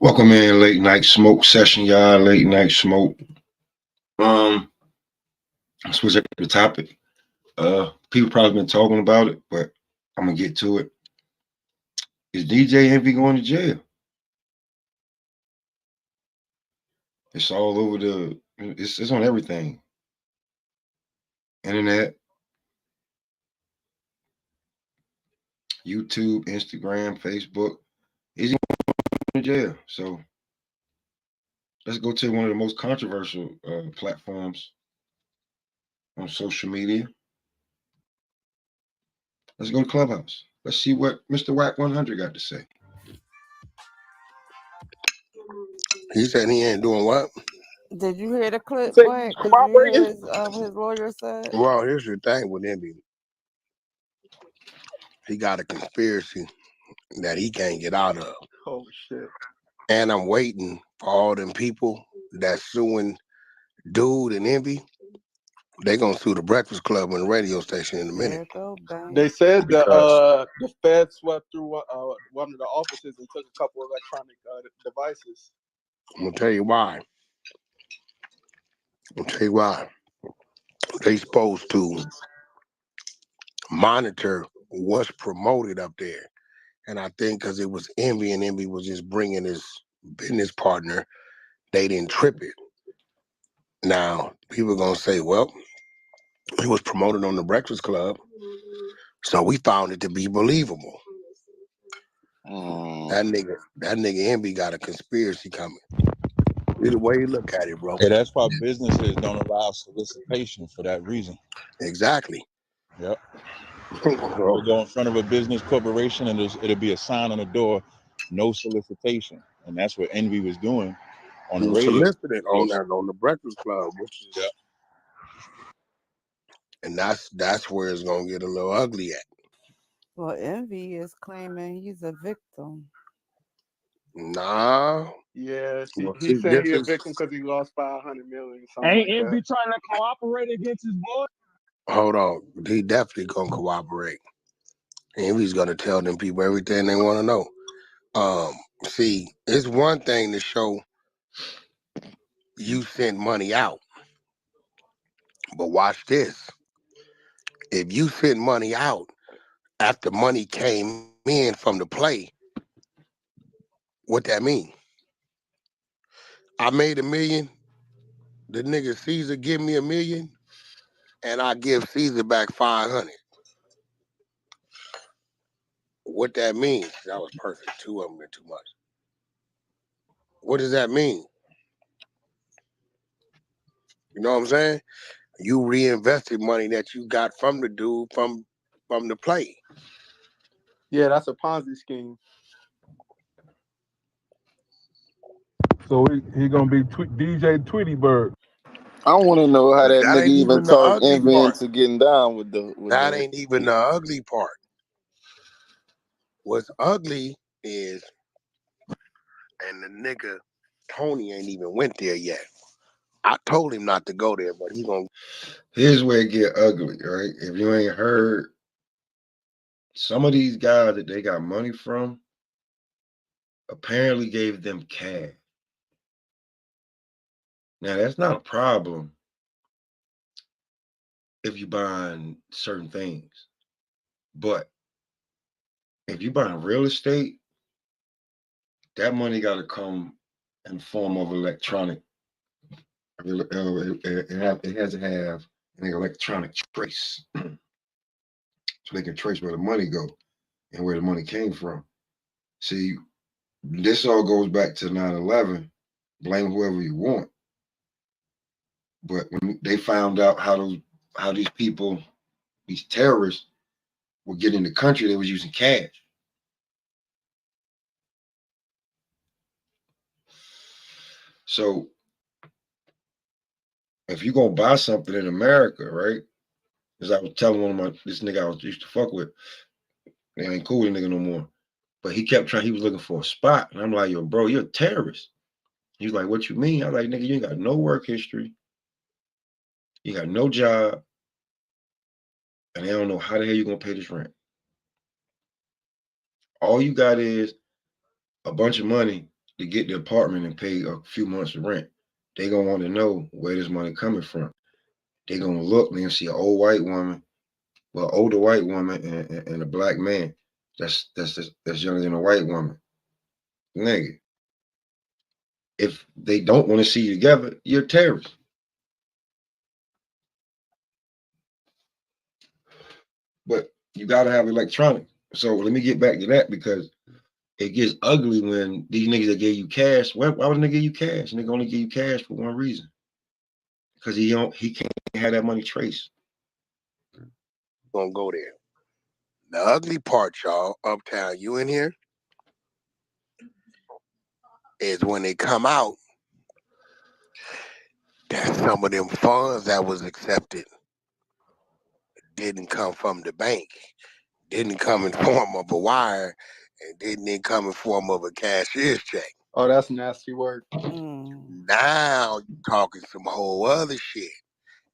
Welcome in late night smoke session, y'all. Late night smoke. I'll switch up the topic. People probably been talking about it, but I'm gonna get to it. Is DJ Envy going to jail? It's all over the. It's on everything. Internet, YouTube, Instagram, Facebook. Is he going to jail? So let's go to one of the most controversial platforms on social media. Let's go to Clubhouse. Let's see what Mr. Wack 100 got to say. He said he ain't doing what? Did you hear the clip, Wack? Did you hear his lawyer said? Well, here's the thing with Envy. He got a conspiracy that he can't get out of. Oh shit. And I'm waiting for all them people that's suing Dude and Envy. They gonna sue the Breakfast Club and the radio station in a minute. There go, bang. They said the Fed swept through one of the offices and took a couple of electronic devices. I'm gonna tell you why. They supposed to monitor what's promoted up there. And I think because it was Envy and Envy was just bringing his business partner, they didn't trip it. Now, people are going to say, well, it was promoted on the Breakfast Club, so we found it to be believable. That nigga Envy got a conspiracy coming. Either way you look at it, bro. Yeah, that's why businesses don't allow solicitation for that reason. Exactly. Yep. We'll go in front of a business corporation and it'll be a sign on the door, no solicitation. And that's what Envy was doing on the radio. Solicited on the Breakfast Club, which is, and that's where it's gonna get a little ugly at. Well, Envy is claiming he's a victim. Nah. Yeah, he said he's a victim because he lost $500 million. Ain't Envy trying to cooperate against his boy? Hold on, he definitely gonna cooperate. Envy's gonna tell them people everything they want to know. See, it's one thing to show you sent money out, but watch this. If you sent money out after money came in from the play, what that mean? I made $1 million. The nigga Caesar give me $1 million, and I give Caesar back 500. What that means? That was perfect. Two of them are too much. What does that mean? You know what I'm saying? You reinvested money that you got from the dude from the play. Yeah, that's a Ponzi scheme. So he gonna be DJ Tweety Bird. I want to know how that nigga even talk Envy into getting down with the. That ain't even the ugly part. What's ugly is, and the nigga Tony ain't even went there yet. I told him not to go there, but he gonna. Here's where it get ugly, right? If you ain't heard, some of these guys that they got money from apparently gave them cash. Now that's not a problem if you buying certain things, but if you buying real estate, that money got to come in the form of electronic. It has to have an electronic trace, so they can trace where the money go and where the money came from. See, this all goes back to 9/11. Blame whoever you want, but when they found out how these people, these terrorists, were getting in the country, they was using cash. So if you're gonna buy something in America, right? As I was telling this nigga I used to fuck with, they ain't cool with the nigga no more. But he kept trying, he was looking for a spot. And I'm like, yo, bro, you're a terrorist. He's like, what you mean? I'm like, nigga, you ain't got no work history. You got no job. And they don't know how the hell you're gonna pay this rent. All you got is a bunch of money to get the apartment and pay a few months of rent. They gonna want to know where this money coming from. They gonna look and see an old white woman, well, older white woman and a black man that's younger than a white woman. Nigga, if they don't want to see you together, you're a terrorist. But you gotta have electronic. So let me get back to that because it gets ugly when these niggas that gave you cash. Why would they give you cash? And they only give you cash for one reason. Because he can't have that money traced. Gonna go there. The ugly part, y'all, Uptown, you in here, is when they come out, that some of them funds that was accepted didn't come from the bank, didn't come in form of a wire, and didn't come in form of a cashier's check. Oh, that's nasty work. Now you talking some whole other shit.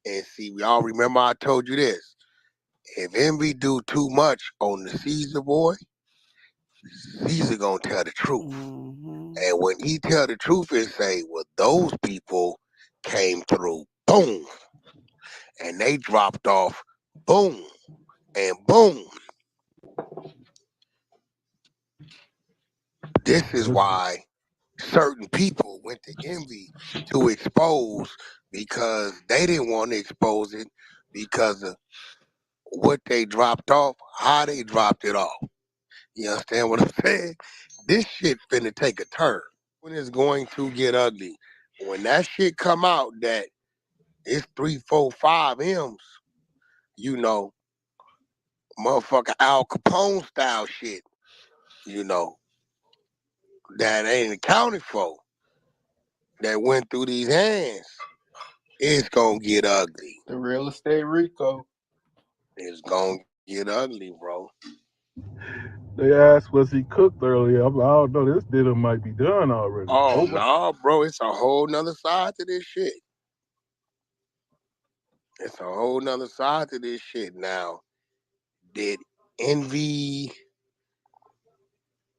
And see, we all remember I told you this. If Envy do too much on the Caesar boy, Caesar gonna tell the truth. And when he tell the truth and say, well, those people came through, boom, and they dropped off, boom, and boom. This is why certain people went to Envy to expose, because they didn't want to expose it because of what they dropped off, how they dropped it off. You understand what I'm saying? This shit finna take a turn. When it's going to get ugly. When that shit come out that it's 3, 4, 5 M's, you know, motherfucker Al Capone style shit, you know, that ain't accounted for, that went through these hands, it's gonna get ugly. The real estate Rico. It's gonna get ugly, bro. They asked, was he cooked earlier? I don't know. This dinner might be done already. Oh, no, bro. It's a whole nother side to this shit. It's a whole nother side to this shit. Now, did Envy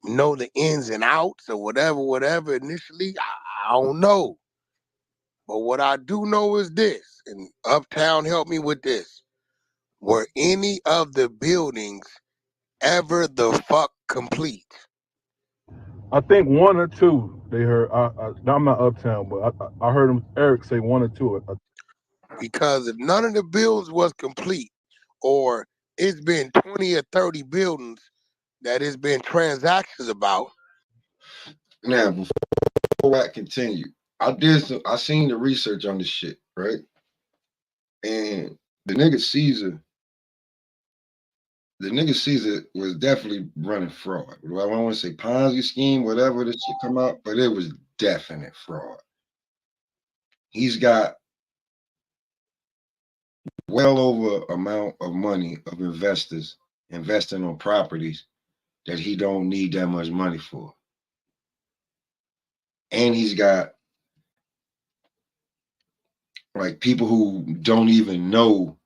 know the ins and outs or whatever initially? I don't know. But what I do know is this, and Uptown helped me with this. Were any of the buildings ever the fuck complete? I think one or two they heard. I'm not Uptown, but I heard him, Eric say one or two. Because if none of the buildings was complete, or it's been 20 or 30 buildings that it's been transactions about. Now, before I continue, I seen the research on this shit, right? And the nigga Caesar was definitely running fraud. I don't want to say Ponzi scheme, whatever this shit come out, but it was definite fraud. He's got well over amount of money of investors investing on properties that he don't need that much money for. And he's got like people who don't even know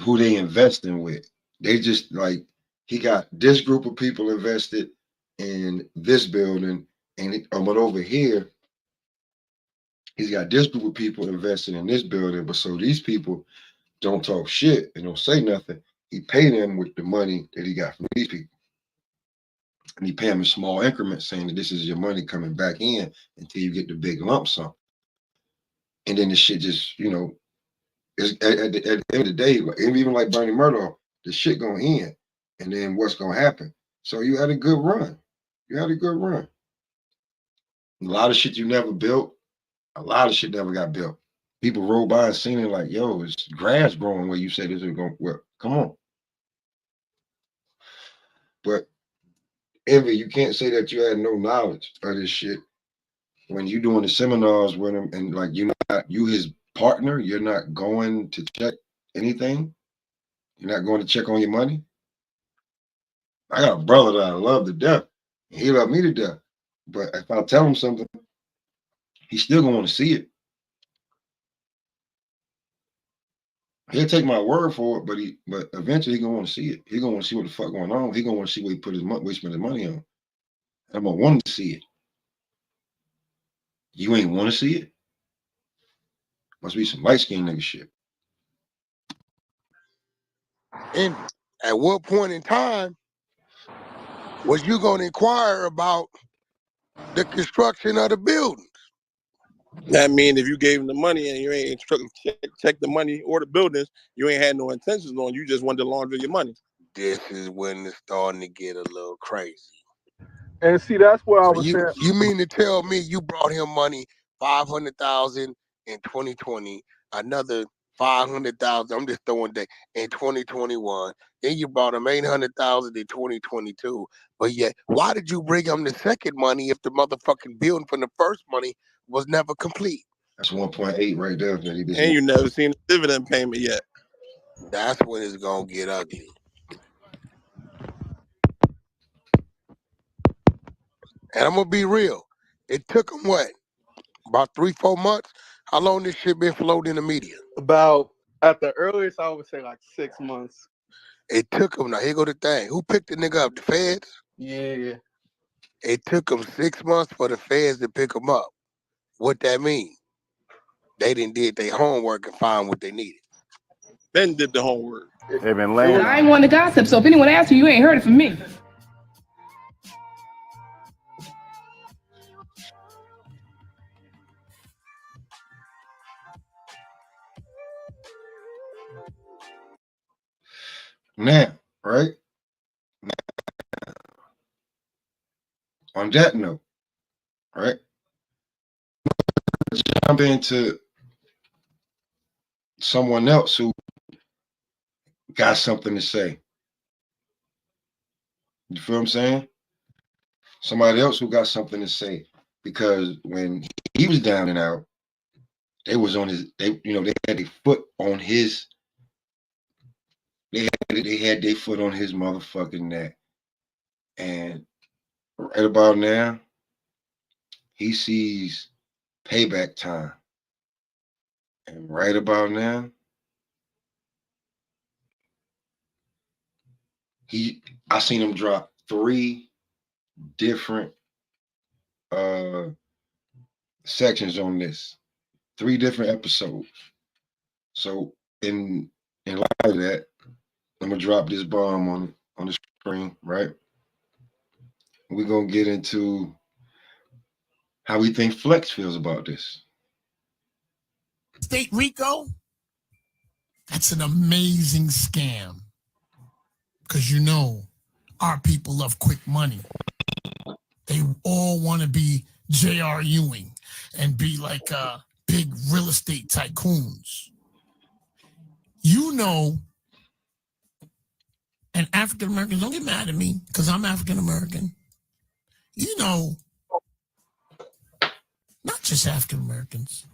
who they investing with. They just like, he got this group of people invested in this building, but over here he's got this group of people invested in this building. But so these people don't talk shit and don't say nothing. He paid them with the money that he got from these people, and he pay them in small increments, saying that this is your money coming back in until you get the big lump sum. And then the shit just, it's, at the end of the day, even like Bernie Murdoch, the shit gonna end, and then what's gonna happen? So you had a good run. You had a good run. A lot of shit you never built. A lot of shit never got built. People roll by and seen it like, yo, it's grass growing where you said this is going. Well, come on. But Envy, you can't say that you had no knowledge of this shit when you doing the seminars with him, and like you his partner. You're not going to check anything. You're not going to check on your money. I got a brother that I love to death. And he loved me to death. But if I tell him something, he's still gonna want to see it. He'll take my word for it, but eventually he's gonna want to see it. He's gonna want to see what the fuck going on. He's gonna want to see what he put his money, what he spent his money on. I'm gonna want to see it. You ain't want to see it? Must be some light skinned nigga shit. Envy. At what point in time was you gonna inquire about the construction of the building? That mean if you gave him the money and you ain't check the money or the buildings, you ain't had no intentions on. You just wanted to launder your money. This is when it's starting to get a little crazy. And see, that's what I So was saying. you mean to tell me you brought him money, 500,000 in 2020, another 500,000, I'm just throwing that, in 2021. Then you brought him 800,000 in 2022. But yet, why did you bring him the second money if the motherfucking building from the first money was never complete? That's 1.8 right there. That he And you never seen a dividend payment yet. That's when it's gonna get ugly. And I'm gonna be real. It took him what? About 3-4 months? How long this shit been floating in the media? About, at the earliest, I would say like 6 months. It took him, now here go the thing. Who picked the nigga up? The feds? Yeah. It took them 6 months for the feds to pick him up. What that mean? They didn't did their homework and find what they needed. Ben did the homework. They've been laying. I ain't one to gossip, so if anyone asks you, you ain't heard it from me. Now, right? Now, on that note, right? Let's jump into someone else who got something to say. You feel what I'm saying? Somebody else who got something to say. Because when he was down and out, they was on his, they had their foot on his, they had their foot on his motherfucking neck. And right about now, he sees payback time. And right about now, I seen him drop 3 different sections on this, 3 different episodes. So in light of that, I'm gonna drop this bomb on the screen, right? We're gonna get into how we think Flex feels about this. State Rico, that's an amazing scam. Because you know, our people love quick money. They all want to be J.R. Ewing and be like big real estate tycoons. You know, and African Americans, don't get mad at me because I'm African American. You know, not just African Americans,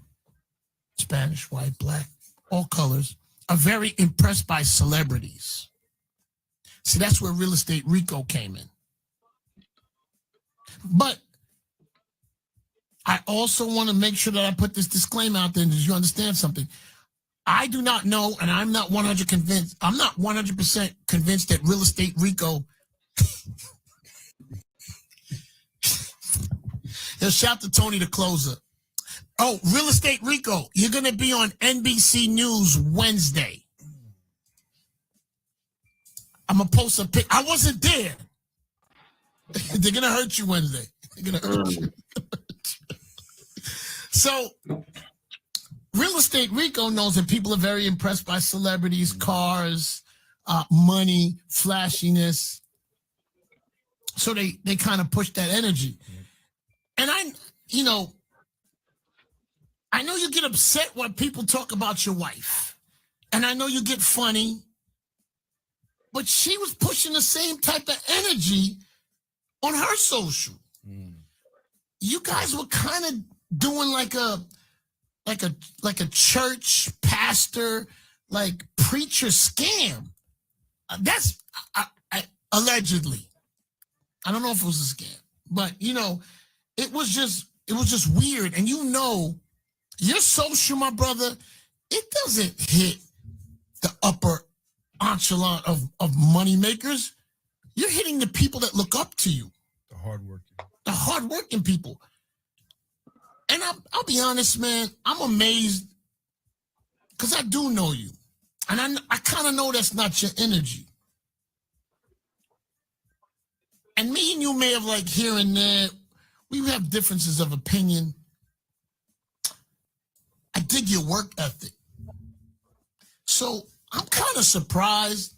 Spanish, white, black, all colors, are very impressed by celebrities. See, that's where Real Estate Rico came in. But I also want to make sure that I put this disclaimer out there, and you understand something. I do not know, and I'm not 100% convinced. I'm not 100% convinced that Real Estate Rico. Shout to Tony the closer. Oh, Real Estate Rico, you're going to be on NBC News Wednesday. I'm going to post a pic. I wasn't there. They're going to hurt you Wednesday. They're going to hurt you. So, Real Estate Rico knows that people are very impressed by celebrities, cars, money, flashiness. So they kind of push that energy. And I know you get upset when people talk about your wife. And I know you get funny. But she was pushing the same type of energy on her social. You guys were kind of doing like a church pastor, like preacher scam. That's allegedly. I don't know if it was a scam, but it was just weird. And your social, my brother, it doesn't hit the upper echelon of money makers. You're hitting the people that look up to you. The hardworking people. And I'll be honest, man, I'm amazed because I do know you. And I kind of know that's not your energy. And me and you may have like here and there, we have differences of opinion. I dig your work ethic. So I'm kind of surprised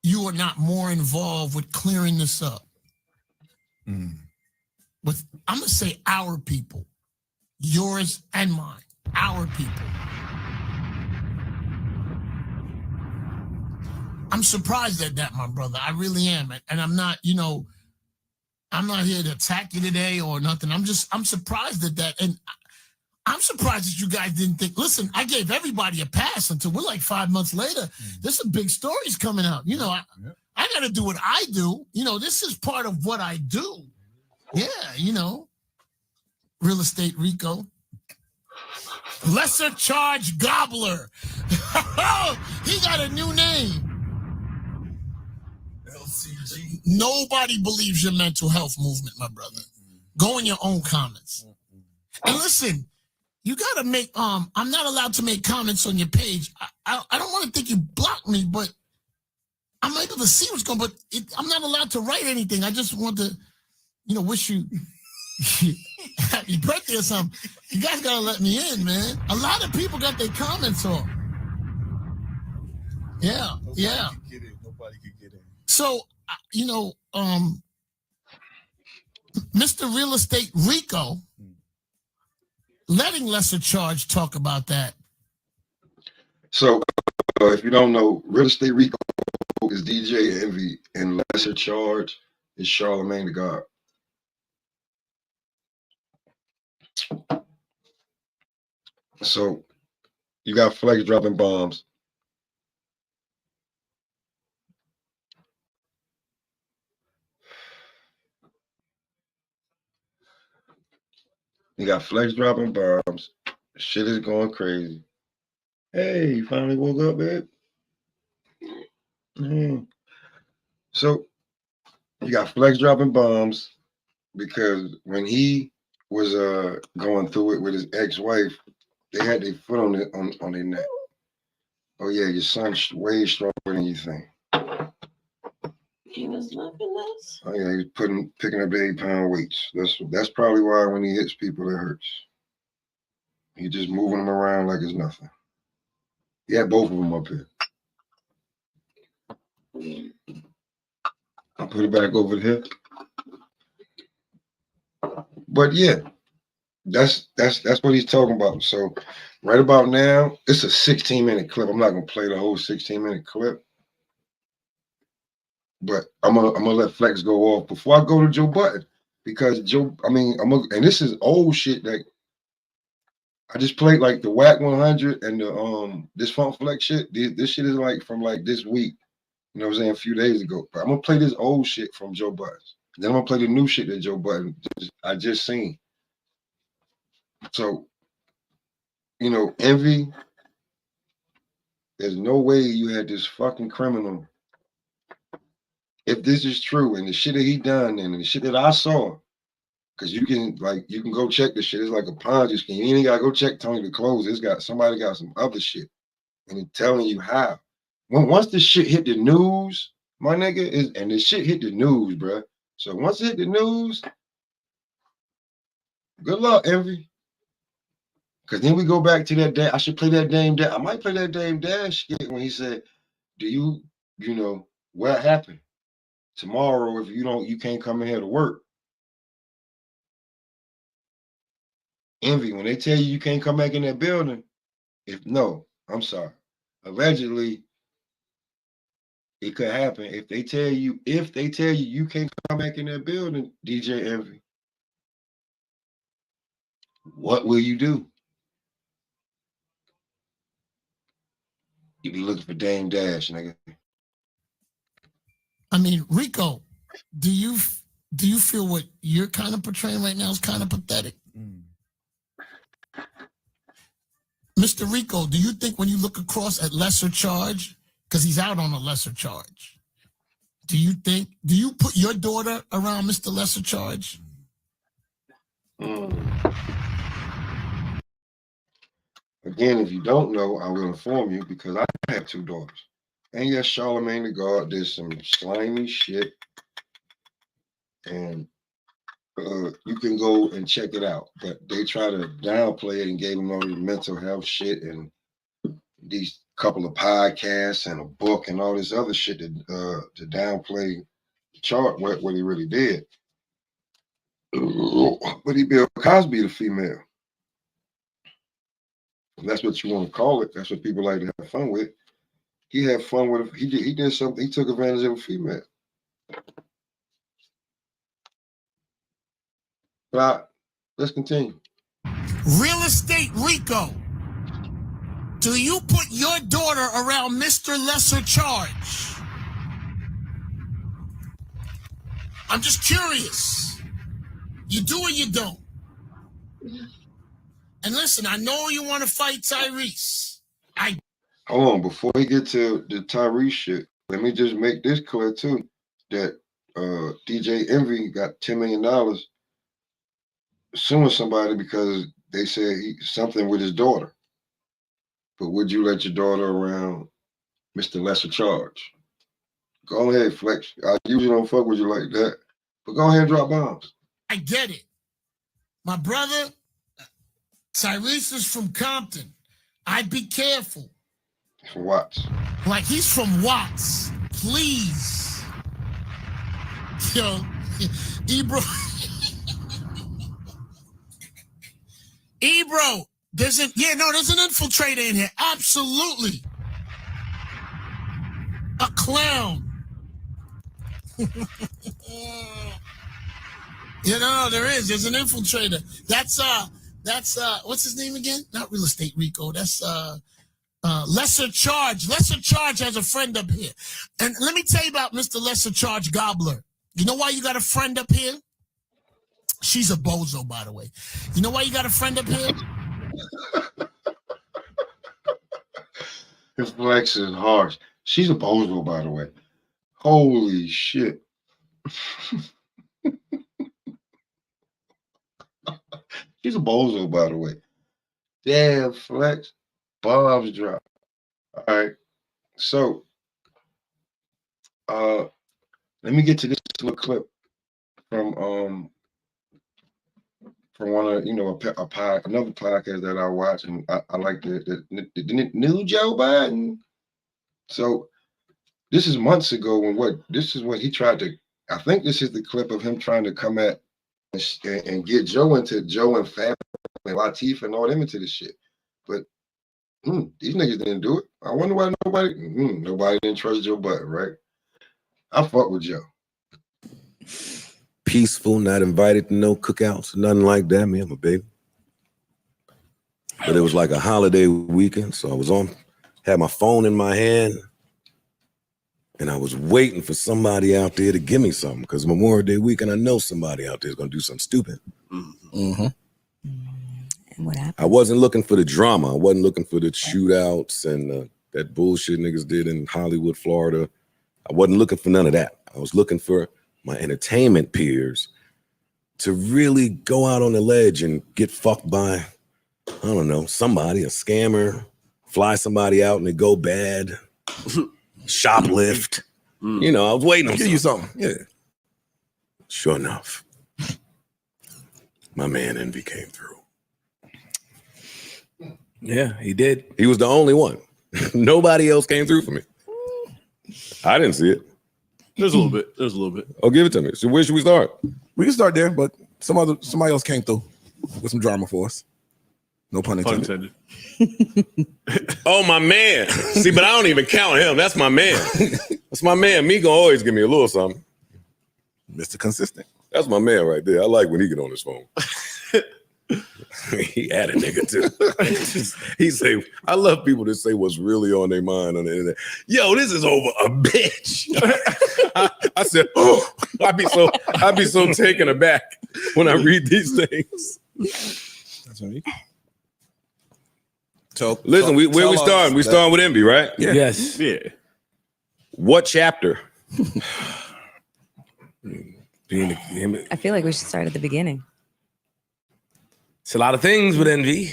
you are not more involved with clearing this up. With, I'm going to say our people, yours and mine, our people. I'm surprised at that, my brother. I really am. And I'm not, I'm not here to attack you today or nothing. I'm surprised at that. And I'm surprised that you guys didn't think, listen, I gave everybody a pass until we're like 5 months later. There's some big stories coming out. I got to do what I do. This is part of what I do. Yeah, Real Estate Rico. Lesser Charge Gobbler. He got a new name. LCG. Nobody believes your mental health movement, my brother. Go in your own comments. And listen, you got to make, I'm not allowed to make comments on your page. I don't want to think you blocked me, but I'm able to see what's going on, but I'm not allowed to write anything. I just want to, wish you happy birthday or something. You guys got to let me in, man. A lot of people got their comments on. Yeah, Nobody could get in. So, Mr. Real Estate Rico, letting Lesser Charge talk about that. So, if you don't know, Real Estate Rico is DJ Envy, and Lesser Charge is Charlemagne the God. So, you got Flex dropping bombs. You got Flex dropping bombs. Shit is going crazy. Hey, you finally woke up, babe? So, you got Flex dropping bombs because when he was going through it with his ex-wife, they had their foot on their neck. Oh yeah, your son's way stronger than you think. He was looking this. Oh yeah, he's picking up the 8-pound weights. That's probably why when he hits people, it hurts. He's just moving them around like it's nothing. He had both of them up here. I'll put it back over here. But yeah, that's what he's talking about. So right about now, it's a 16-minute clip. I'm not gonna play the whole 16-minute clip, but I'm gonna let Flex go off before I go to Joe Budden, because and this is old shit that I just played, like the Whack 100 and the this Funk Flex shit. This shit is like from like this week, you know what I'm saying, a few days ago. But I'm gonna play this old shit from Joe Budden. Then I'm gonna play the new shit that Joe Budden I just seen. So, Envy, there's no way you had this fucking criminal. If this is true and the shit that he done and the shit that I saw, because you can go check this shit. It's like a Ponzi scheme. You ain't gotta go check Tony the Close. Somebody got some other shit, and it's telling you how. Once this shit hit the news, my nigga, and this shit hit the news, bro. So once it hit the news, good luck, Envy. Because then we go back to that. I should play that Dame Dash. I might play that Dame Dash shit when he said, "Do you what happened tomorrow if you can't come in here to work?" Envy, when they tell you can't come back in that building, I'm sorry. Allegedly, it could happen. If they tell you you can't come back in that building, DJ Envy, what will you do? You be looking for Dame Dash, nigga. I mean, Rico, do you feel what you're kind of portraying right now is kind of pathetic? Mr. Rico, do you think when you look across at Lesser Charge, because he's out on a lesser charge, Do you put your daughter around Mr. Lesser Charge? Again, if you don't know, I will inform you because I have 2 daughters. And yes, Charlamagne the God did some slimy shit. And you can go and check it out. But they try to downplay it and gave him all the mental health shit and these couple of podcasts and a book and all this other shit to downplay the chart what he really did. But he Bill Cosby the female. If that's what you want to call it. That's what people like to have fun with. He had fun with it. He did something. He took advantage of a female. But let's continue. Real estate Rico. Do you put your daughter around Mr. Lesser Charge? I'm just curious. You do or you don't? And listen, I know you want to fight Tyrese. Hold on, before we get to the Tyrese shit, let me just make this clear too, that DJ Envy got $10 million suing somebody because they said something with his daughter. But would you let your daughter around Mr. Lesser Charge? Go ahead, Flex. I usually don't fuck with you like that, but go ahead and drop bombs. I get it. My brother, Tyrese is from Compton. I'd be careful. From Watts. Like, he's from Watts. Please. Yo, Ebro. Ebro, there's an infiltrator in here. Absolutely. A clown. There is. There's an infiltrator. That's what's his name again? Not Real Estate Rico. That's Lesser Charge. Lesser Charge has a friend up here. And let me tell you about Mr. Lesser Charge Gobbler. You know why you got a friend up here? She's a bozo, by the way. You know why you got a friend up here? His flex is harsh. She's a bozo, by the way. Holy shit. She's a bozo, by the way. Damn, Flex. Bombs drop. All right. So, let me get to this little clip from one of another podcast that I watch, and I like the new Joe Biden. So this is months ago this is when he tried to. I think this is the clip of him trying to come at and get Joe and Fab and Latif and all them into this shit. But these niggas didn't do it. I wonder why nobody didn't trust Joe Biden, right? I fuck with Joe. Peaceful, not invited to no cookouts, nothing like that. Me and my baby. But it was like a holiday weekend, so I was had my phone in my hand, and I was waiting for somebody out there to give me something, because Memorial Day weekend, I know somebody out there is going to do something stupid. Mm-hmm. And what happened? I wasn't looking for the drama. I wasn't looking for the shootouts and that bullshit niggas did in Hollywood, Florida. I wasn't looking for none of that. I was looking for my entertainment peers to really go out on the ledge and get fucked by, I don't know, somebody, a scammer, fly somebody out and they go bad, shoplift. I was waiting on you something. Yeah. Sure enough, my man Envy came through. Yeah, he did. He was the only one. Nobody else came through for me. I didn't see it. There's a little bit. There's a little bit. Oh, give it to me. So where should we start? We can start there, but somebody else came through with some drama for us. No pun intended. Oh, my man. See, but I don't even count him. That's my man. That's my man. Me gonna always give me a little something. Mr. Consistent. That's my man right there. I like when he get on his phone. He had a nigga too. He say, I love people that say what's really on their mind on the internet. Yo, this is over a bitch. I said, oh, I'd be so taken aback when I read these things. That's right. So listen, where we starting? We starting with Envy, right? Yeah. Yes. Yeah. What chapter? I feel like we should start at the beginning. It's a lot of things with Envy.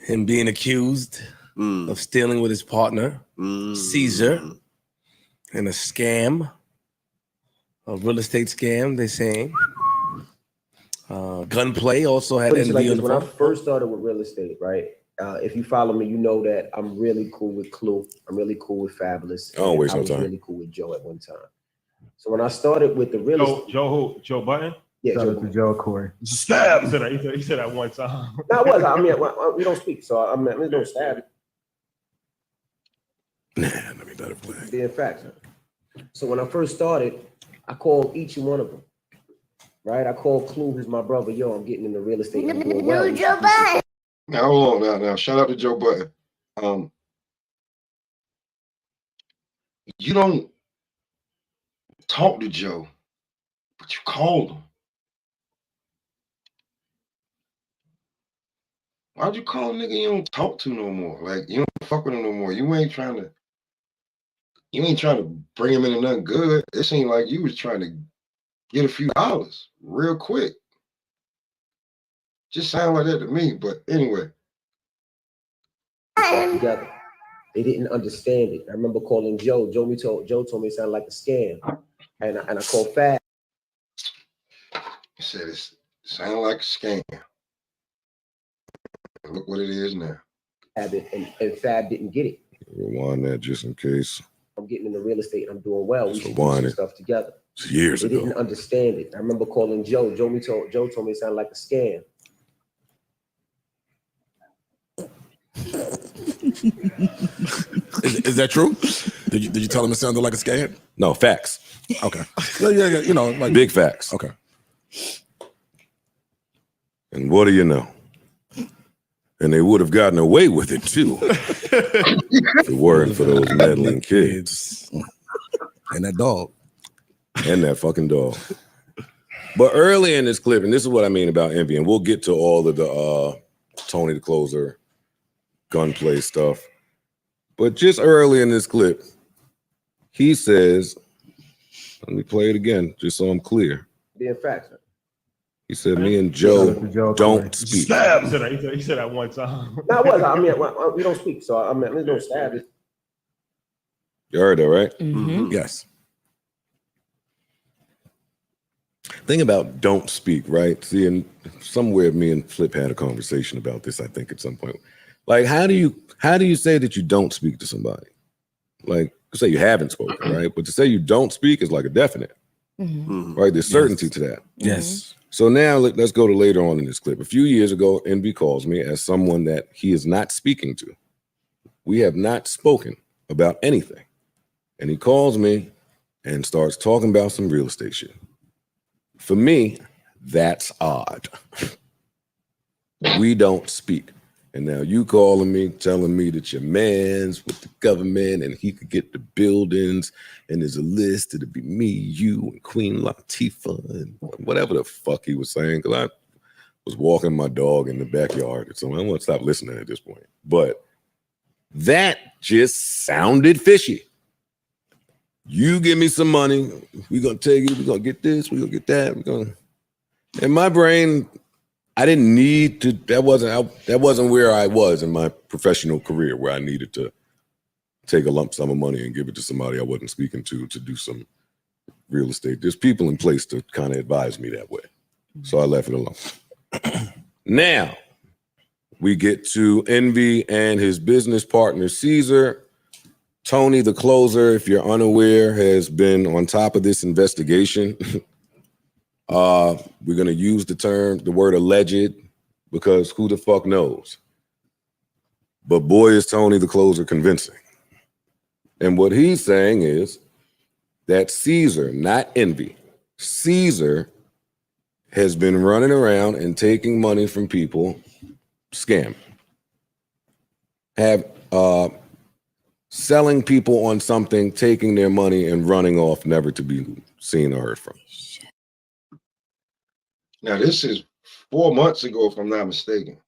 Him being accused of stealing with his partner, Caesar, in a scam, a real estate scam, they're saying. Gunplay also had Envy like on the when I phone. first started with real estate, right? If you follow me, you know that I'm really cool with Clue. I'm really cool with Fabulous. I don't waste I no was time. really cool with Joe at one time. So when I started with the real estate, Joe Button. Yeah, Shout Joe out to Button. Joe Corey. Stab. He said that one time. No, it was. I mean, we don't speak, so I mean, we don't stab. Nah, let me better play. Being facts. So when I first started, I called each one of them. Right, I called Clue, who's my brother. Yo, I'm getting into real estate. I'm doing well. Now hold on. Now shout out to Joe Button. You don't talk to Joe, but you called him. Why'd you call a nigga you don't talk to no more? Like, you don't fuck with him no more. You ain't trying to bring him into nothing good. It seemed like you was trying to get a few dollars real quick. Just sound like that to me. But anyway. Together. They didn't understand it. I remember calling Joe. Joe told me it sounded like a scam. And I called Fab. He said it sounded like a scam. Look what it is now. And Fab didn't get it. Rewind that just in case. I'm getting into real estate and I'm doing well. We should do Rewind some it. stuff together. It's years They ago. didn't understand it. I remember calling Joe. Joe told me it sounded like a scam. Is that true? Did you tell him it sounded like a scam? No, facts. Okay. Yeah, you know, like Big facts. Okay. And what do you know? And they would have gotten away with it too. If it weren't for those meddling kids. And that dog. And that fucking dog. But early in this clip, and this is what I mean about Envy, and we'll get to all of the Tony the Closer gunplay stuff. But just early in this clip, he says, let me play it again, just so I'm clear. Being facts. He said, me and Joe don't speak. Stab. He said that one time. No, it was. I mean, we don't speak, so I mean, we don't stab it. You heard that, right? Mm-hmm. Yes. Thing about don't speak, right? See, and somewhere me and Flip had a conversation about this, I think, at some point. Like, how do you say that you don't speak to somebody? Like, say you haven't spoken, right? But to say you don't speak is like a definite, right? There's certainty to that. Yes. So now let's go to later on in this clip. A few years ago, Envy calls me as someone that he is not speaking to. We have not spoken about anything. And he calls me and starts talking about some real estate shit. For me, that's odd. We don't speak. And now you calling me, telling me that your man's with the government and he could get the buildings and there's a list, it'll be me, you, and Queen Latifah and whatever the fuck he was saying. Because I was walking my dog in the backyard. So I want to stop listening at this point. But that just sounded fishy. You give me some money, we're going to take it, we're going to get this, we're going to get that. In my brain, I didn't need to, that wasn't where I was in my professional career, where I needed to take a lump sum of money and give it to somebody I wasn't speaking to do some real estate. There's people in place to kind of advise me that way. So I left it alone. Now, we get to Envy and his business partner, Caesar. Tony the Closer, if you're unaware, has been on top of this investigation. We're going to use the word alleged, because who the fuck knows? But boy, is Tony the Closer convincing. And what he's saying is that Caesar, not Envy, Caesar has been running around and taking money from people, scam, selling people on something, taking their money and running off, never to be seen or heard from. Now, this is 4 months ago, if I'm not mistaken.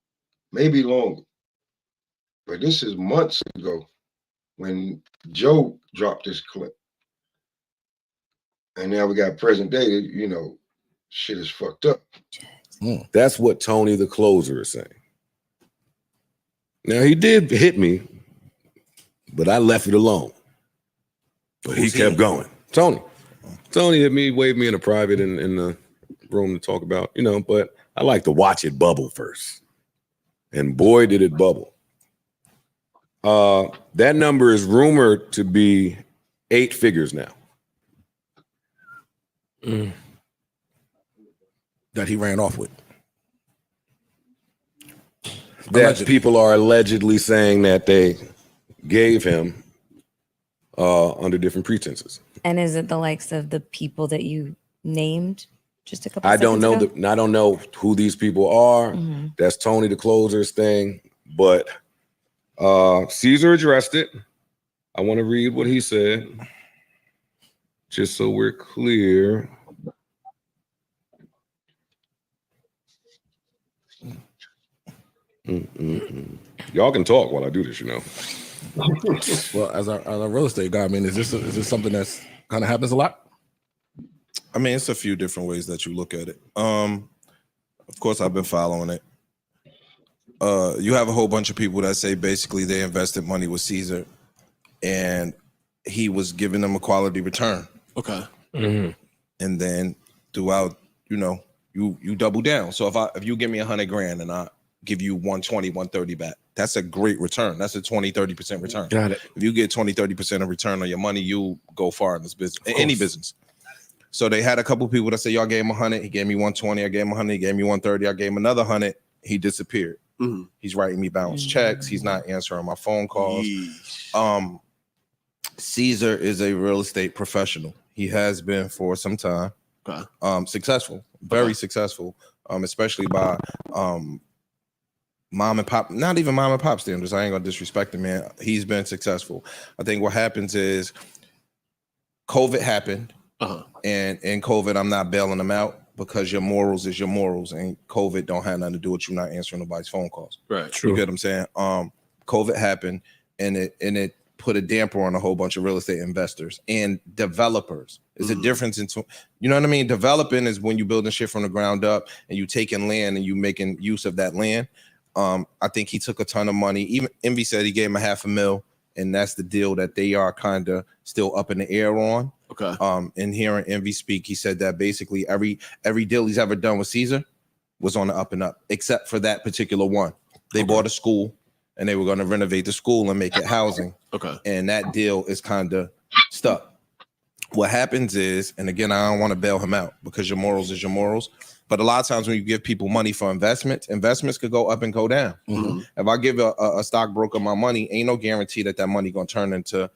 Maybe longer. But this is months ago when Joe dropped this clip, and now we got present day, you know, shit is fucked up. That's what Tony the closer is saying. Now he did hit me, but I left it alone. But he kept going. Tony hit me, waved me in a private in the room to talk about, you know, but I like to watch it bubble first. And boy, did it bubble. That number is rumored to be 8 figures now. That he ran off with. That Allegedly. people are allegedly saying that they gave him under different pretenses. And is it the likes of the people that you named just a couple I don't know seconds ago? I don't know who these people are. That's Tony the closer's thing, but Caesar addressed it. I want to read what he said, just so we're clear. Y'all can talk while I do this, you know. Well, as a real estate guy, I mean, is this something that's kind of happens a lot? I mean, it's a few different ways that you look at it. Of course, I've been following it. You have a whole bunch of people that say basically they invested money with Caesar, and he was giving them a quality return. Okay. And then throughout, you know, you double down. So if you give me $100,000 and I give you 120, 130 back, that's a great return. That's a 20-30% return. Got it. If you get 20-30% of return on your money, you go far in this business, in any business. So they had a couple people that say, y'all gave him 100, he gave me 120, I gave him 100, he gave me 130, I gave him another 100, he disappeared. He's writing me bounce checks, he's not answering my phone calls. Caesar is a real estate professional. He has been for some time. Successful, very successful, especially by mom and pop, not even mom and pop standards. I ain't gonna disrespect him, man. He's been successful. I think what happens is COVID happened, and in COVID, I'm not bailing them out because your morals is your morals, and COVID don't have nothing to do with you not answering nobody's phone calls. Right. You get what I'm saying? COVID happened, and it put a damper on a whole bunch of real estate investors and developers. There's a difference in, you know what I mean? Developing is when you building shit from the ground up and you taking land and you making use of that land. I think he took a ton of money. Even Envy said he gave him $500,000, and that's the deal that they are kind of still up in the air on. Okay. And hearing Envy speak, he said that basically every deal he's ever done with Caesar was on the up and up, except for that particular one. They bought a school, and they were going to renovate the school and make it housing. Okay. And that deal is kind of stuck. What happens is, and again, I don't want to bail him out because your morals is your morals. But a lot of times when you give people money for investments could go up and go down. If I give a stockbroker my money, ain't no guarantee that money going to turn into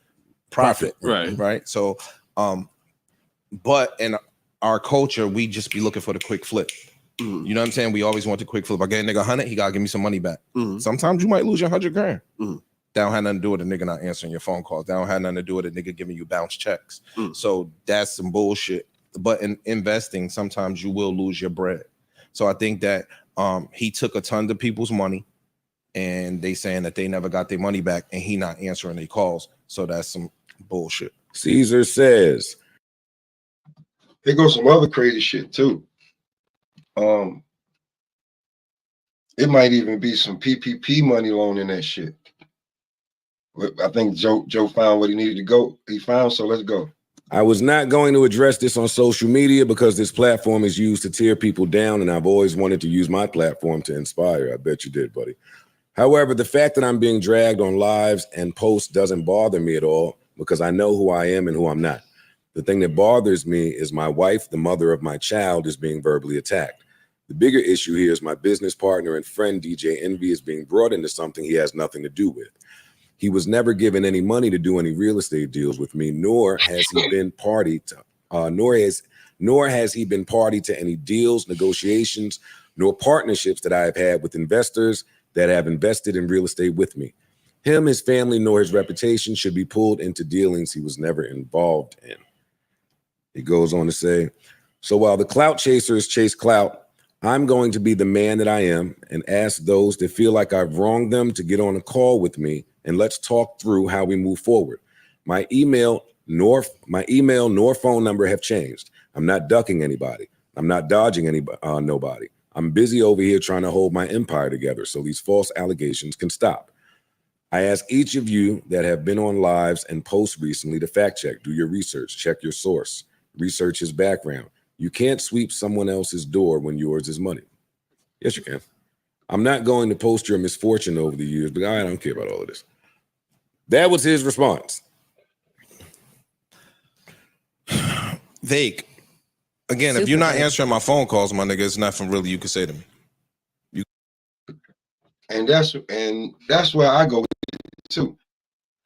profit. Right. So, but in our culture, we just be looking for the quick flip. You know what I'm saying? We always want the quick flip. I gave a nigga 100, he got to give me some money back. Sometimes you might lose your $100,000. That don't have nothing to do with a nigga not answering your phone calls. That don't have nothing to do with a nigga giving you bounce checks. So that's some bullshit. But in investing, sometimes you will lose your bread. So I think that he took a ton of people's money, and they saying that they never got their money back, and he not answering their calls. So that's some bullshit. Caesar says. There goes some other crazy shit too. It might even be some PPP money loan in that shit. I think Joe found what he needed to go. He found, so let's go. I was not going to address this on social media because this platform is used to tear people down, and I've always wanted to use my platform to inspire. I bet you did, buddy. However, the fact that I'm being dragged on lives and posts doesn't bother me at all because I know who I am and who I'm not. The thing that bothers me is my wife, the mother of my child, is being verbally attacked. The bigger issue here is my business partner and friend, DJ Envy, is being brought into something he has nothing to do with. He was never given any money to do any real estate deals with me, nor has he been party to, nor has he been party to any deals, negotiations, nor partnerships that I have had with investors that have invested in real estate with me. Him, his family, nor his reputation should be pulled into dealings he was never involved in. He goes on to say, so while the clout chasers chase clout, I'm going to be the man that I am and ask those that feel like I've wronged them to get on a call with me and let's talk through how we move forward. My email nor phone number have changed. I'm not ducking anybody. I'm not dodging nobody. I'm busy over here trying to hold my empire together so these false allegations can stop. I ask each of you that have been on lives and posts recently to fact check, do your research, check your source, research his background. You can't sweep someone else's door when yours is money. Yes, you can. I'm not going to post your misfortune over the years, but I don't care about all of this. That was his response. Vague. Again, if you're not answering my phone calls, my nigga, it's nothing really you can say to me. And that's where I go too.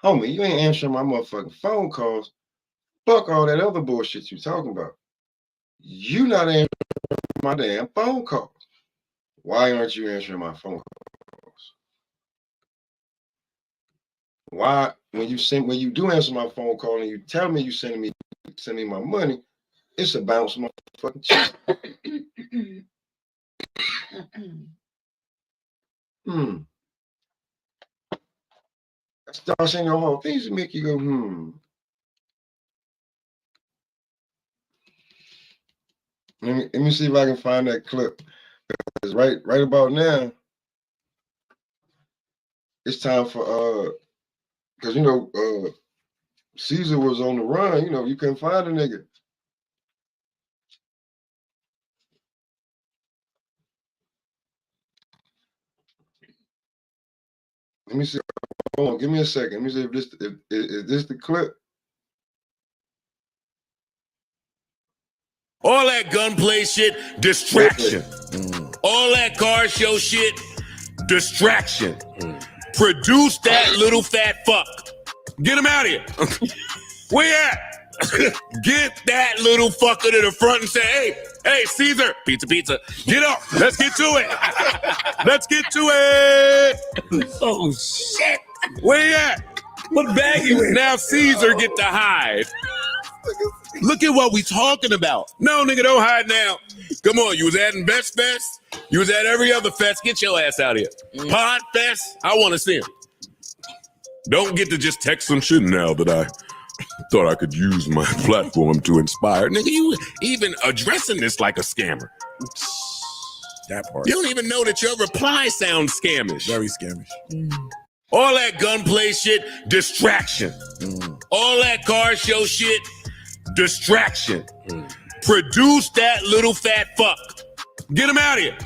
Homie, you ain't answering my motherfucking phone calls. Fuck all that other bullshit you talking about. You not answering my damn phone calls. Why aren't you answering my phone calls? Why, when you do answer my phone call and you tell me you send me my money, it's a bounce motherfucking check. I start saying the whole things to make you go, Let me see if I can find that clip. Because right about now, it's time for because Caesar was on the run, you couldn't find a nigga. Let me see. Hold on, give me a second. Let me see if is this the clip. All that gunplay shit, distraction. All that car show shit, distraction. Produce that little fat fuck. Get him out of here. Where you at? Get that little fucker to the front and say, hey, Caesar, pizza. Get up. Let's get to it. Let's get to it. Oh, shit. Where you at? What bag you in? Now Caesar get to hide. Look at what we talking about. No, nigga, don't hide now. Come on, you was at Best Fest. You was at every other fest. Get your ass out of here. Pod Fest, I want to see him. Don't get to just text some shit now that I thought I could use my platform to inspire. Nigga, you even addressing this like a scammer. That part. You don't even know that your reply sounds scamish. Very scamish. All that gunplay shit, distraction. All that car show shit, distraction. Produce that little fat fuck. Get him out of here.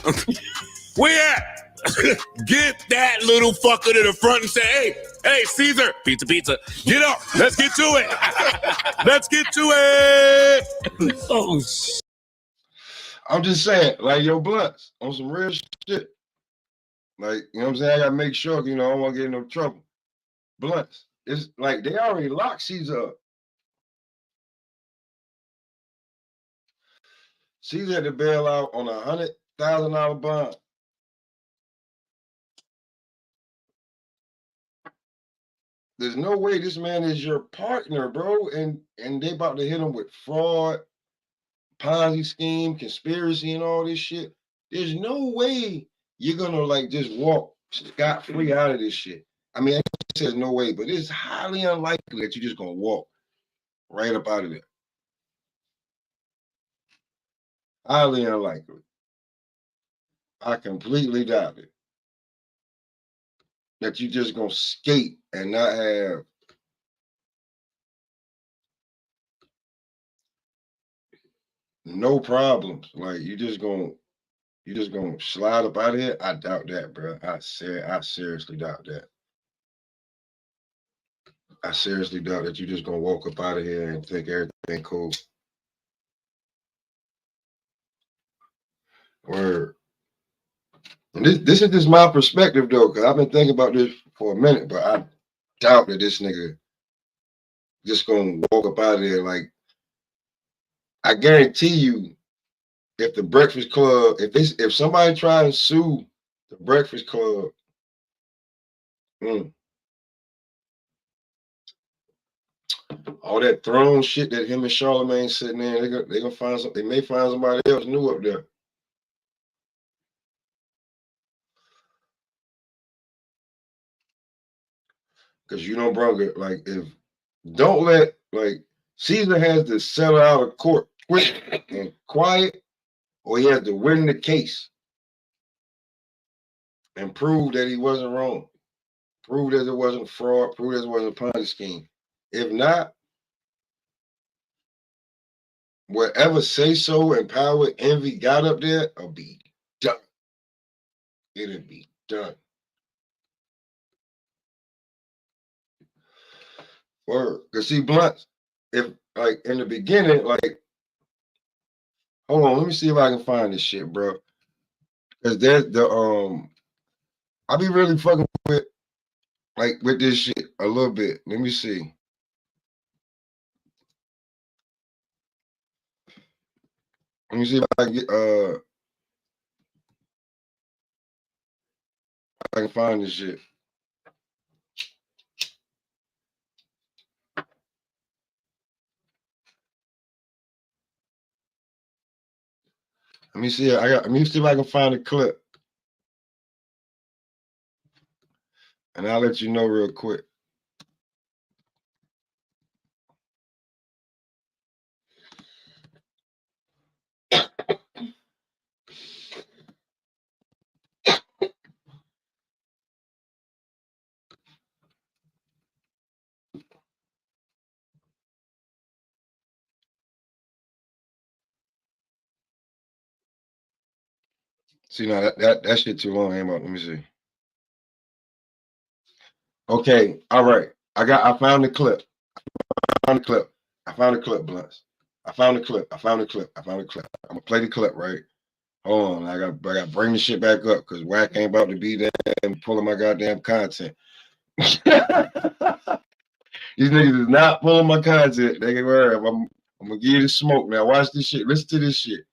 Where you at? Get that little fucker to the front and say, hey, Caesar, pizza. Get up. Let's get to it. Let's get to it. Oh, shit. I'm just saying, like, yo, Blunts, on some real shit. Like, you know what I'm saying? I gotta make sure, I don't want to get in no trouble. Blunts, it's like they already locked Caesar up. Caesar had to bail out on $100,000 bond. There's no way this man is your partner, bro. And they about to hit him with fraud, Ponzi scheme, conspiracy, and all this shit. There's no way you're gonna just walk scot-free out of this shit. I mean, I guess there's no way, but it's highly unlikely that you're just gonna walk right up out of there. Highly unlikely. I completely doubt it. That you just gonna skate and not have no problems. Like you just gonna slide up out of here. I doubt that, bro. I seriously doubt that. I seriously doubt that you just gonna walk up out of here and think everything cool. Word. And this is just my perspective though, because I've been thinking about this for a minute, but I doubt that this nigga just gonna walk up out of there. Like, I guarantee you, if the Breakfast Club, if somebody tries to sue the Breakfast Club, all that throne shit that him and Charlemagne sitting there, they gonna find something. They may find somebody else new up there. Because you know, bro, like if don't let like Caesar has to settle out of court quick and quiet, or he has to win the case and prove that he wasn't wrong, prove that it wasn't fraud, prove that it wasn't a Ponzi scheme. If not, whatever say so and power envy got up there, will be done. It'll be done. Word. Cause see, Blunt, if like in the beginning, like, hold on, let me see if I can find this shit, bro. Cause there's I be really fucking with with this shit a little bit. Let me see. Let me see if I can get I can find this shit. Let me see. Let me see if I can find a clip, and I'll let you know real quick. See, now that shit too long. Ain't about. Let me see. Okay, all right. I found the clip. I found the clip. I found the clip, Blunts. I found the clip. I found the clip. I found the clip. I'm gonna play the clip, right? Hold on. I got to bring the shit back up because Wack ain't about to be there and pulling my goddamn content. These niggas is not pulling my content. They can worry. I'm gonna give you the smoke. Now watch this shit. Listen to this shit.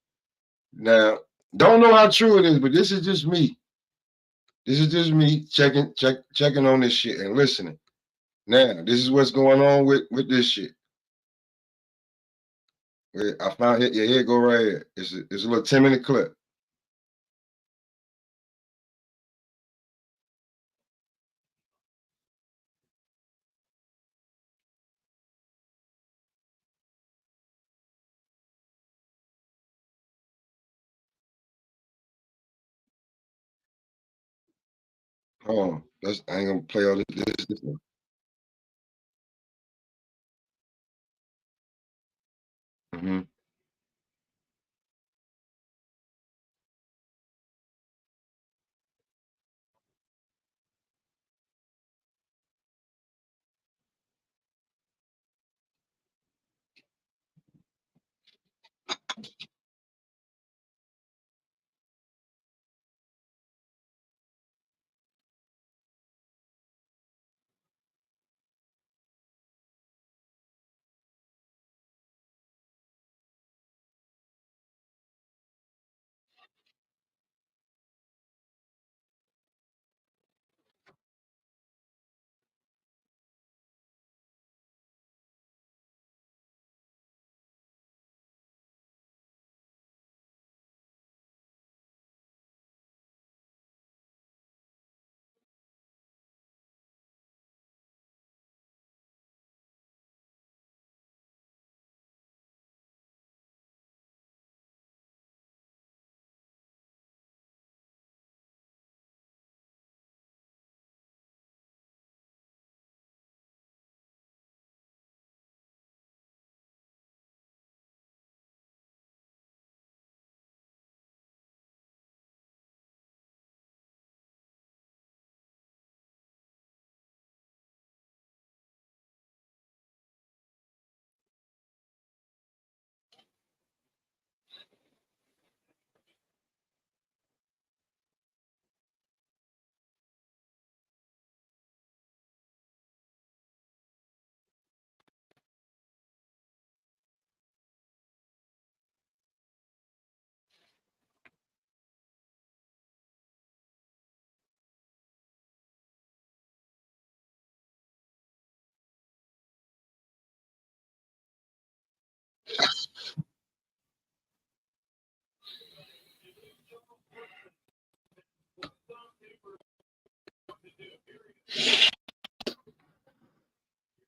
Now, don't know how true it is, but this is just me. This is just me checking on this shit and listening. Now, this is what's going on with this shit. I found it. Yeah, here it go right here. It's a little 10-minute clip. Hold on. I ain't gonna play all this. Mm-hmm.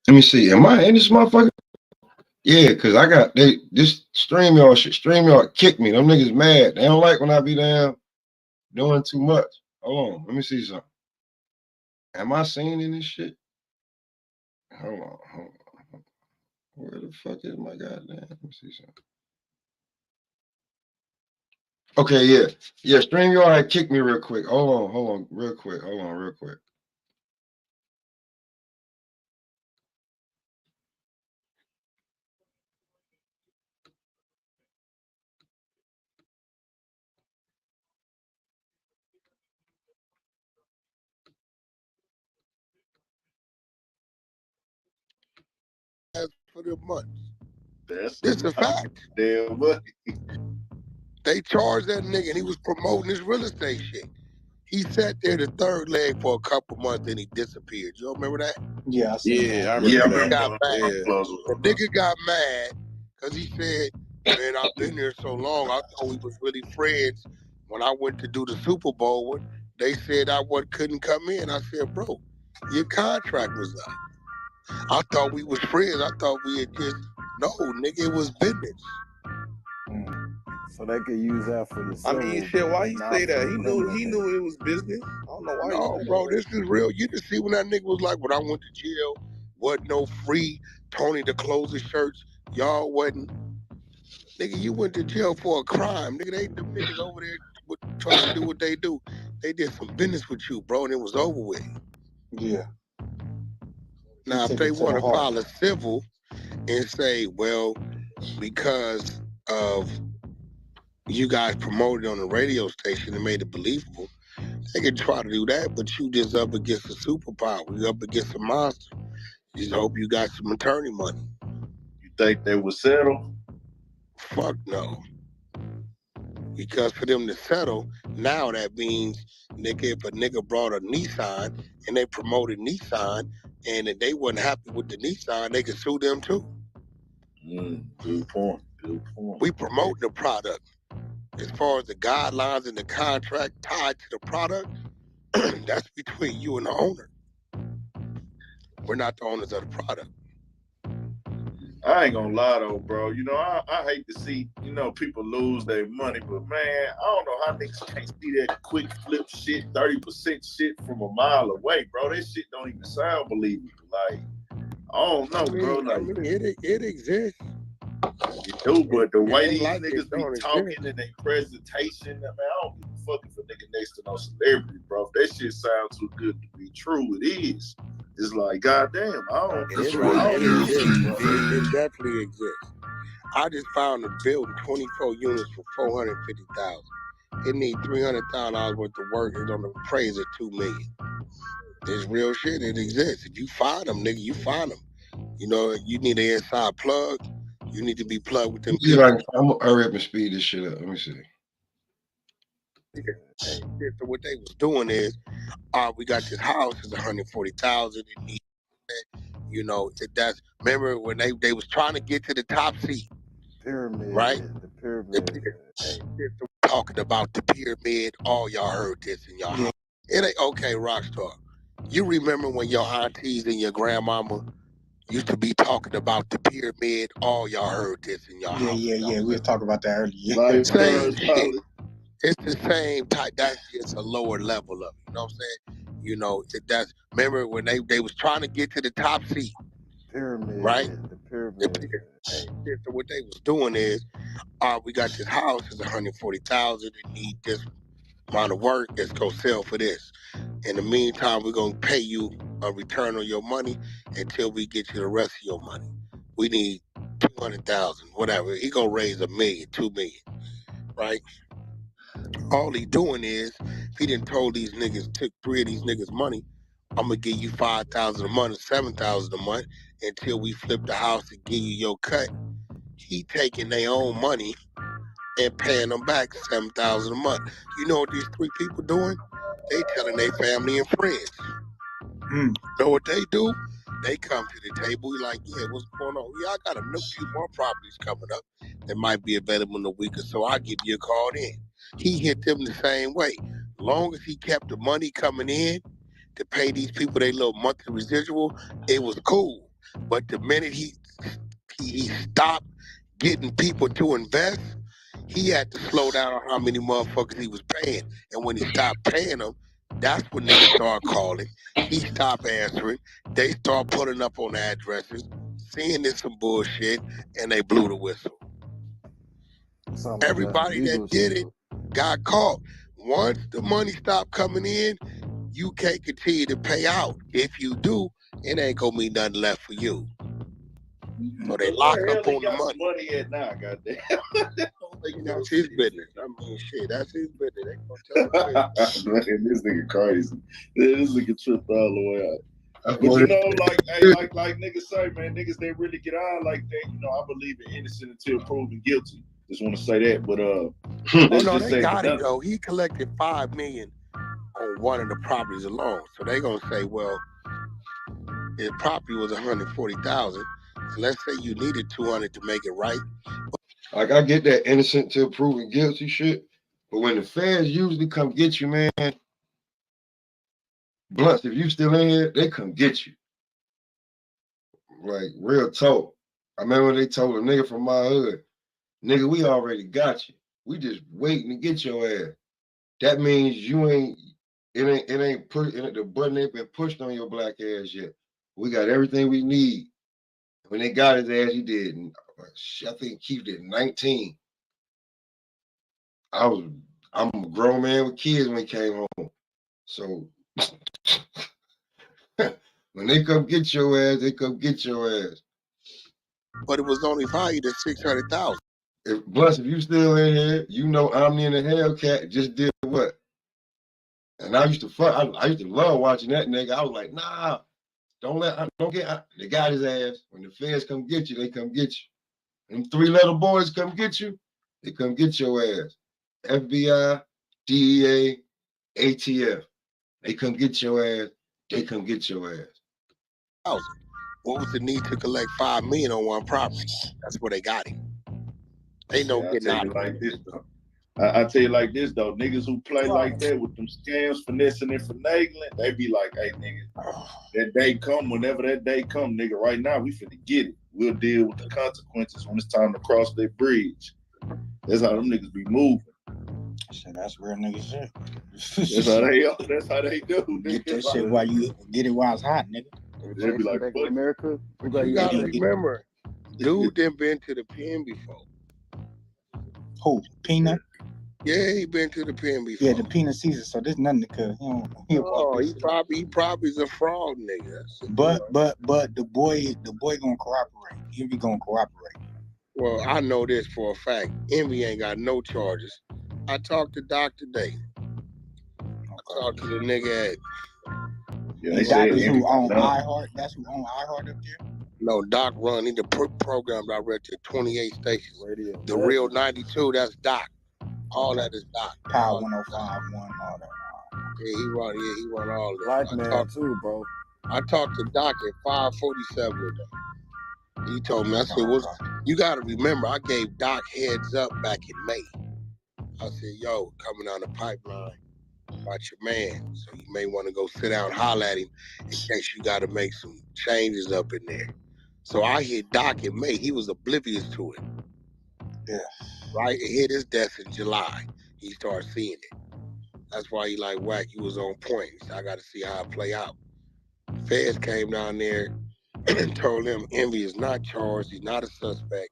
Let me see. Am I in this motherfucker? Yeah, cause I got this StreamYard shit. StreamYard kicked me. Them niggas mad. They don't like when I be down doing too much. Hold on, let me see something. Am I seen in this shit? Hold on. Where the fuck is my goddamn? Let me see something. Okay, yeah. StreamYard had kicked me real quick. Hold on, real quick. For the months. That's This a fact. Damn money. They charged that nigga and he was promoting his real estate shit. He sat there the third leg for a couple months and he disappeared. You remember that? Yeah, I remember Yeah, that. got mad. The nigga got mad because he said, man, I've been here so long, I thought we was really friends. When I went to do the Super Bowl, they said I couldn't come in. I said, bro, your contract was up. I thought we was friends. I thought we had just, no, nigga, it was business. So they could use that for the I mean, shit. Why he say that? He knew it was business. I don't know why. No, bro, this is real. You can see when that nigga was like, when I went to jail, wasn't no free Tony to close his shirts. Y'all wasn't. Nigga, you went to jail for a crime. Nigga, them niggas over there trying to do what they do. They did some business with you, bro, and it was over with. Yeah. Now, if they want to file a civil and say, well, because of you guys promoted on the radio station and made it believable, they can try to do that, but you just up against a superpower. You up against a monster. You just hope you got some attorney money. You think they would settle? Fuck no. Because for them to settle, now that means, nigga, if a nigga brought a Nissan and they promoted Nissan and if they wasn't happy with the Nissan, they could sue them too. Good point. We promoting the product. As far as the guidelines and the contract tied to the product, that's between you and the owner. We're not the owners of the product. I ain't gonna lie though, bro. You know, I hate to see, people lose their money, but man, I don't know how niggas can't see that quick flip shit, 30% shit from a mile away, bro. That shit don't even sound believable. Like, I don't know, bro. Like, it exists. You do, but the way these like niggas be talking in their presentation, I don't give a fuck if a nigga next to no celebrity, bro. If that shit sounds too good to be true, it is. It's like, goddamn, I don't. It definitely exists. I just found a building, 24 units for $450,000. It need $300,000 worth of work. It's on the appraise at $2 million. It's real shit. It exists. If you find them, nigga, you find them. You know, you need an inside plug. You need to be plugged with them people. Like, I'm gonna hurry up and speed this shit up. Let me see. So what they was doing is, we got this house. It's $140,000. You know, that's remember when they was trying to get to the top seat. Pyramid, right? The pyramid. Talking about the pyramid. All y'all heard this in y'all house. It ain't okay, Rockstar. You remember when your aunties and your grandmama used to be talking about the pyramid? All y'all heard this in y'all house. Yeah. We was talking about that earlier. Same shit. It's the same type. That's just a lower level of it. You know what I'm saying? You know, that's remember when they was trying to get to the top seat. Pyramid, right? The pyramid. So what they was doing is, we got this house. It's $140,000. It need this amount of work. Let's go sell for this. In the meantime, we're gonna pay you a return on your money until we get you the rest of your money. We need 200,000, whatever. He gonna raise $1 million, $2 million, right? All he doing is, he done told these niggas, took 3 of these niggas money. I'm gonna give you 5,000 a month, 7,000 a month until we flip the house and give you your cut. He taking their own money and paying them back 7,000 a month. You know what these 3 people doing? They telling their family and friends. Know what they do? They come to the table, like, yeah, what's going on? Yeah, I got a few more properties coming up that might be available in a week or so. I'll give you a call in. He hit them the same way. Long as he kept the money coming in to pay these people their little monthly residual, it was cool. But the minute he stopped getting people to invest, he had to slow down on how many motherfuckers he was paying. And when he stopped paying them, that's when niggas started calling. He stopped answering. They start putting up on addresses, seeing this some bullshit, and they blew the whistle. Everybody that did it got caught. Once the money stopped coming in, you can't continue to pay out. If you do, it ain't gonna be nothing left for you. So they lock up on the money. Money at now, goddamn. That's his business. I mean, shit, that's his business. They gonna tell him. Man, this nigga crazy. This nigga tripped all the way out. But you know, like niggas say, man, niggas they really get on like that. You know, I believe in innocent until proven guilty. Just want to say that, but oh no, they got it though. He collected $5 million on one of the properties alone. So they gonna say, well, his property was $140,000. So let's say you needed $200 to make it right. Like I get that innocent till proven guilty shit, but when the feds usually come get you, man, Blunts, if you still in here, they come get you. Like real talk. I remember when they told a nigga from my hood, nigga, we already got you. We just waiting to get your ass. That means you ain't. It ain't put. The button ain't been pushed on your black ass yet. We got everything we need. When they got his ass, he did. I think Keith did 19. I'm a grown man with kids when he came home. So when they come get your ass, they come get your ass. But it was only valued at $600,000. If you still in here, you know Omni and the Hellcat just did what? And I used to I used to love watching that nigga. I was like, nah, don't get. They got his ass. When the feds come get you, they come get you. Them 3 little boys come get you, they come get your ass. FBI, DEA, ATF. They come get your ass. They come get your ass. What was the need to collect $5 million on one property? That's where they got him. They know getting out of like this though. I tell you like this though, niggas who play like that with them scams, finessing and finagling, they be like, hey nigga, that day come, whenever that day come, nigga, right now we finna get it. We'll deal with the consequences when it's time to cross that bridge. That's how them niggas be moving. So that's real nigga shit. That's how they do. Get that shit while you get it while it's hot, nigga. They be like, America. You gotta remember, dude done been to the pen before. Who? Peanut? Yeah, he been to the pen before. Yeah, the peanut season. So there's nothing to cut. He probably is a fraud nigga. But the boy gonna cooperate. He be gonna cooperate. Well, I know this for a fact. Envy ain't got no charges. I talked to Doc today. I talked to the nigga at. Yeah, that's who on iHeart. That's who on iHeart up there. No, Doc run. He's the program director at 28 stations. The real 92. That's Doc. All that is Doc. Power 105.1, all that. Yeah, he run all this. Black man too, bro. I talked to Doc at 5:47 today. He told me, I said, you got to remember, I gave Doc heads up back in May. I said, yo, coming down the pipeline, watch your man. So you may want to go sit down and holler at him in case you got to make some changes up in there. So I hit Doc in May. He was oblivious to it. Yeah. Right? It hit his desk in July. He started seeing it. That's why he like, whack, you was on point. He said, I got to see how it play out. Feds came down there and told him Envy is not charged. He's not a suspect.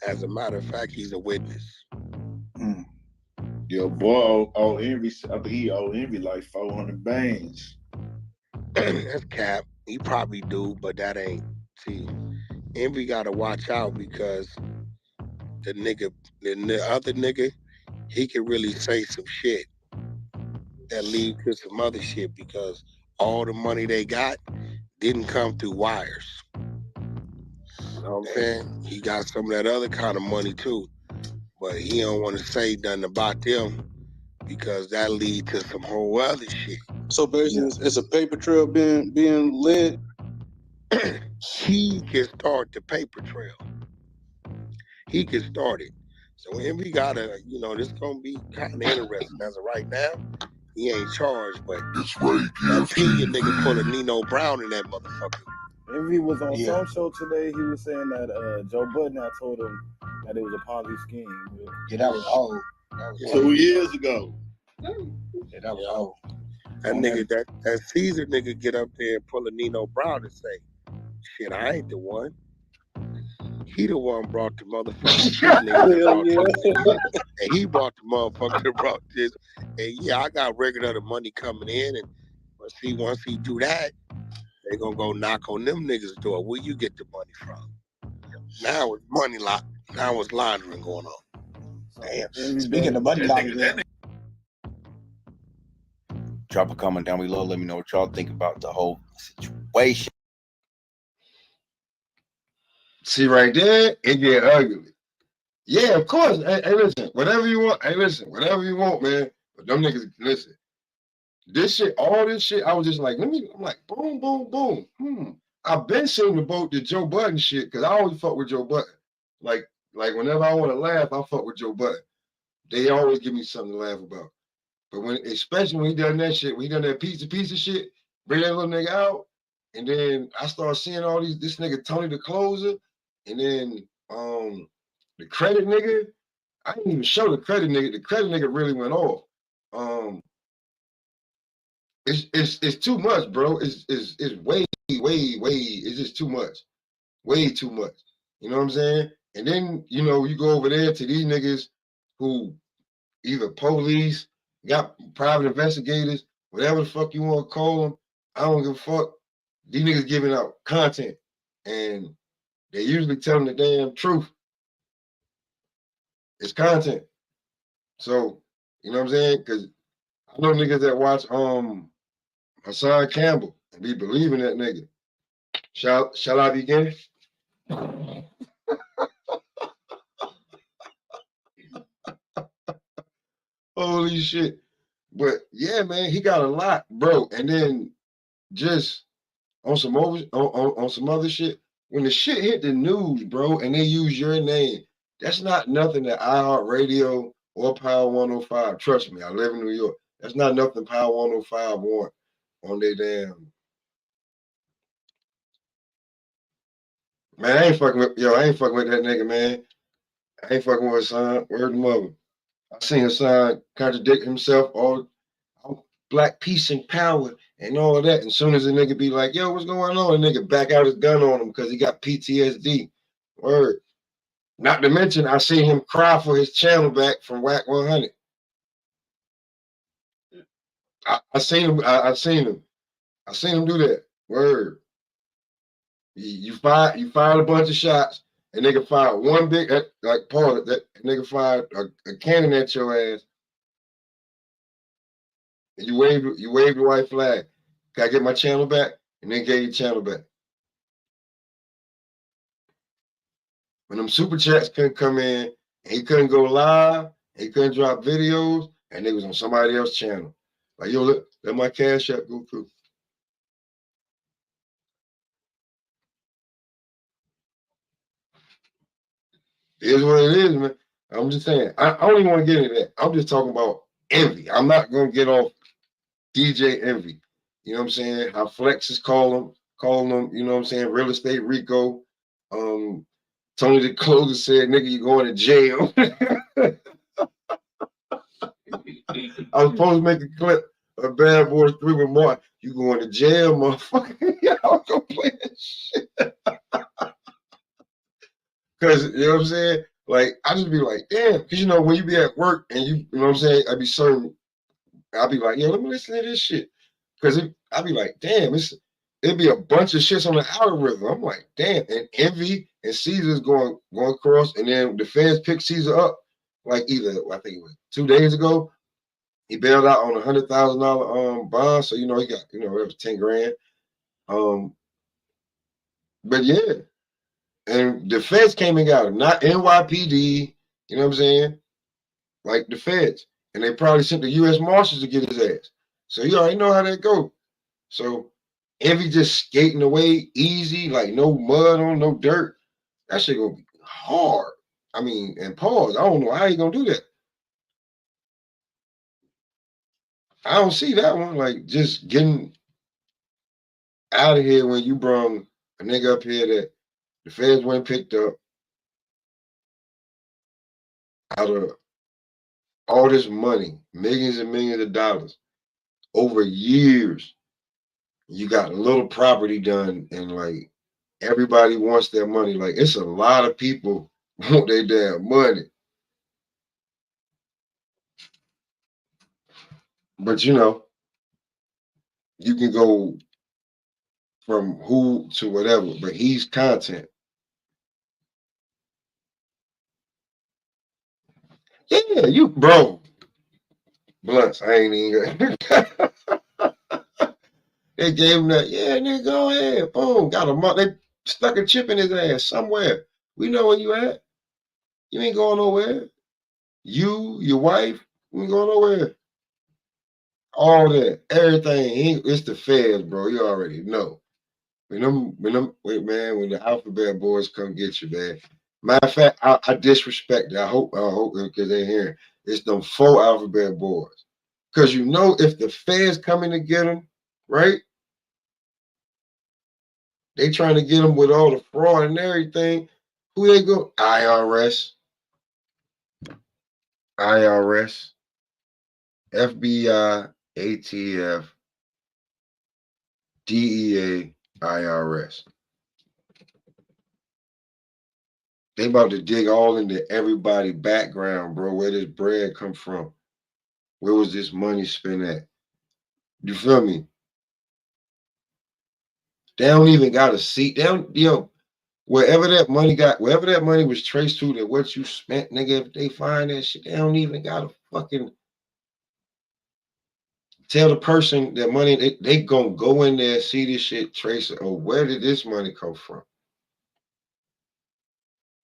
As a matter of fact, he's a witness. Yo, boy, owe Envy. I think he owe Envy like 400 bands. That's cap. He probably do, but that ain't. See, Envy got to watch out because the other nigga, he can really say some shit that lead to some other shit because all the money they got didn't come through wires. You know what I'm saying? He got some of that other kind of money too, but he don't want to say nothing about them because that lead to some whole other shit. So basically, it's a paper trail being led. He can start the paper trail. He can start it. So when we gotta, this gonna be kind of interesting. As of right now, he ain't charged, but it's right opinion nigga put a Nino Brown in that motherfucker. Envy was on Yeah. some show today. He was saying that Joe Budden had told him that it was a Ponzi scheme. Yeah, that was old. That was 2 years ago. Yeah, that was old. That nigga, that Caesar nigga get up there and pull a Nino Brown and say, shit, I ain't the one. He the one brought the motherfucking shit niggas that brought this. And he brought the motherfucker that brought this. And yeah, I got regular the money coming in. And once he do that, they gonna go knock on them niggas' door. Where you get the money from? Now it's money now it's laundering going on. Damn. Speaking of money laundering, Drop a comment down below. Let me know what y'all think about the whole situation. See right there, it get ugly. Yeah, of course. Hey, listen, whatever you want. Hey, listen, whatever you want, man. But them niggas, listen. This shit, all this shit, I was just like, I'm like, boom, boom, boom. I've been seeing the Joe Budden shit because I always fuck with Joe Budden. Like whenever I want to laugh, I fuck with Joe Budden. They always give me something to laugh about. But especially when he done that shit, when he done that pizza shit, bring that little nigga out, and then I start seeing all this nigga Tony the Closer, and then the credit nigga. I didn't even show the credit nigga. The credit nigga really went off. It's too much, bro. It's way. It's just too much. Way too much. You know what I'm saying? And then, you go over there to these niggas who either police, got private investigators, whatever the fuck you want to call them. I don't give a fuck. These niggas giving out content. And they usually telling the damn truth. It's content. So, you know what I'm saying? Because I know niggas that watch Hassan Campbell and be believing that nigga. Shall I begin? Holy shit. But yeah, man, he got a lot, bro. And then just on some other shit, when the shit hit the news, bro, and they use your name, that's not nothing that iHeartRadio or Power 105. Trust me, I live in New York. That's not nothing Power 105 want on their damn. Man, I ain't fucking with that nigga, man. I ain't fucking with Hassan. Word to mother. I seen Hassan contradict himself, all black peace and power and all of that. And as soon as the nigga be like, yo, what's going on? The nigga back out his gun on him because he got PTSD. Word. Not to mention, I seen him cry for his channel back from Whack 100. I seen him. I seen him do that. Word. You fired a bunch of shots, and nigga fired one big, like Paul, that nigga fired a cannon at your ass. And you waved the white flag. Can I get my channel back? And then gave your channel back. When them super chats couldn't come in, and he couldn't go live, he couldn't drop videos, and they was on somebody else's channel. Like, yo, look, let my cash app go through. It is what it is, man. I'm just saying. I don't even want to get into that. I'm just talking about Envy. I'm not going to get off DJ Envy. You know what I'm saying? How Flex is calling them, you know what I'm saying? Real Estate Rico. Tony the Closer said, nigga, you going to jail. I was supposed to make a clip of Bad Boys 3 with Mark. You going to jail, motherfucker. Y'all gonna play that shit. Because, you know what I'm saying? Like, I just be like, damn. Because, when you be at work and you know what I'm saying? I be certain. I'll be like, yeah, let me listen to this shit. Because I'll be like, damn, it'd be a bunch of shits on the algorithm. I'm like, damn. And Envy and Caesar's going across. And then the feds picked Caesar up. Like either, I think it was 2 days ago. He bailed out on $100,000 bond. So, he got, it was 10 grand. But yeah. And the feds came and got him, not NYPD, you know what I'm saying? Like the feds. And they probably sent the U.S. Marshals to get his ass. So you already know how that go. So Envy just skating away easy, like no mud on, no dirt. That shit gonna be hard. I mean, and pause. I don't know how you gonna do that. I don't see that one. Like just getting out of here when you brung a nigga up here that the feds went picked up out of all this money, millions and millions of dollars over years. You got a little property done, and like everybody wants their money. Like it's a lot of people want their damn money. But you know, you can go from who to whatever, but he's content. Yeah, you bro. Blunts, I ain't even They gave him that, yeah, nigga, go ahead. Boom. Got him up. They stuck a chip in his ass somewhere. We know where you at. You ain't going nowhere. You, your wife, you ain't going nowhere. All that, everything. It's the feds, bro. You already know. When the alphabet boys come get you, man. Matter of fact, I disrespect it. I hope because they're here. It's them 4 alphabet boys. Because you know if the feds coming to get them, right? They trying to get them with all the fraud and everything. Who they go? IRS, FBI, ATF, DEA, IRS. They about to dig all into everybody's background, bro. Where this bread come from? Where was this money spent at? You feel me? They don't even got a seat. They don't, wherever that money was traced to, that what you spent, nigga, if they find that shit, they don't even got a fucking tell the person that money, they gonna go in there, see this shit, trace it. Oh, where did this money come from?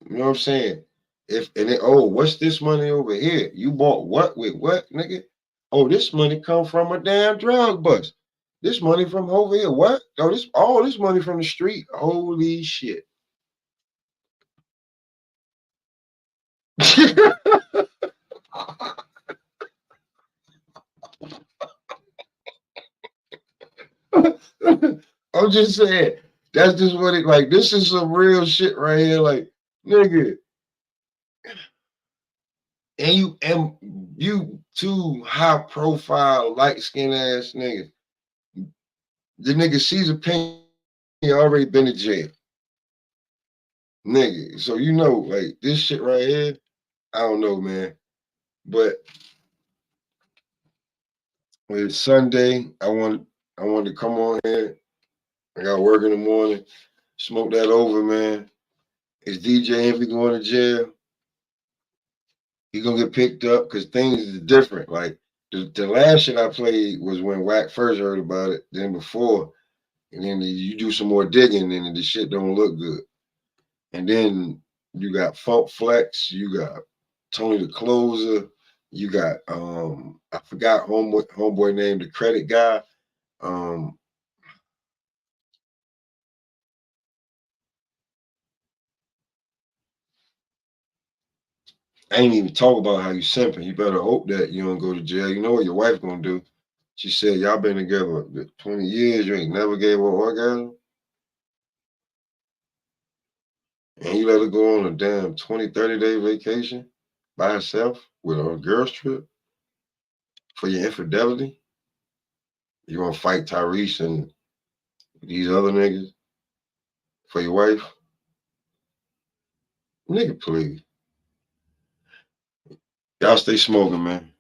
You know what I'm saying? What's this money over here? You bought what with what, nigga? Oh, this money come from a damn drug bust. This money from over here. What? Oh, this money from the street. Holy shit. I'm just saying, that's just what it like. This is some real shit right here. Like, nigga, and you two high profile, light skinned ass niggas. The nigga Caesar Payne already been to jail. Nigga. So you know, like this shit right here, I don't know, man. But when it's Sunday, I wanted to come on here. I got work in the morning. Smoke that over, man. Is DJ Envy going to jail? He gonna get picked up because things is different. Like the last shit I played was when Wack first heard about it, then before, and then you do some more digging and the shit don't look good. And then you got Funk Flex, you got Tony the Closer, you got I forgot homeboy name, the credit guy. I ain't even talk about how you simping. You better hope that you don't go to jail. You know what your wife gonna do? She said, y'all been together 20 years, you ain't never gave her orgasm. And you let her go on a damn 20, 30-day vacation by herself with a girls trip for your infidelity. You gonna fight Tyrese and these other niggas for your wife? Nigga, please. Y'all stay smoking, man.